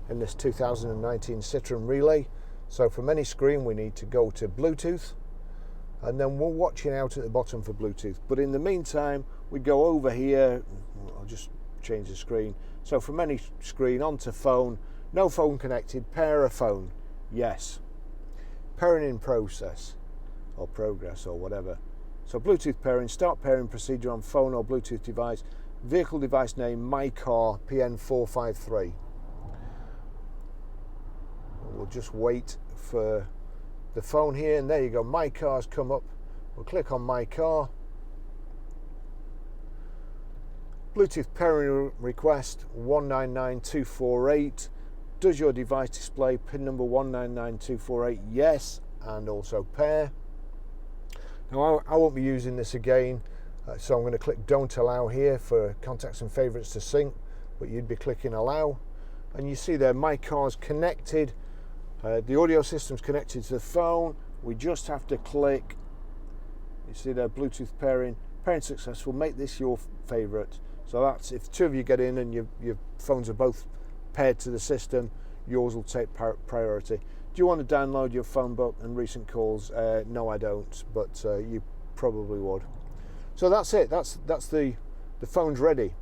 in this 2019 Citroen Relay. So from any screen we need to go to Bluetooth, and then we're watching out at the bottom for Bluetooth. But in the meantime, we go over here. I'll just change the screen. So from any screen onto phone, no phone connected, pair a phone, yes. Pairing in process or progress or whatever. So Bluetooth pairing, start pairing procedure on phone or Bluetooth device, vehicle device name my car PN453. We'll just wait for the phone here, and there you go, my car's come up. We'll click on my car. Bluetooth pairing request 199248. Does your device display pin number 199248? Yes, and also pair. Now I won't be using this again, so I'm going to click don't allow here for contacts and favorites to sync, but you'd be clicking allow, and you see there my car's connected. The audio system's connected to the phone. We just have to click. You see there, Bluetooth pairing successful. Make this your favorite. So that's if two of you get in and your phones are both paired to the system, yours will take priority. Do you want to download your phone book and recent calls? No, I don't, but you probably would. So that's it. That's the phone's ready.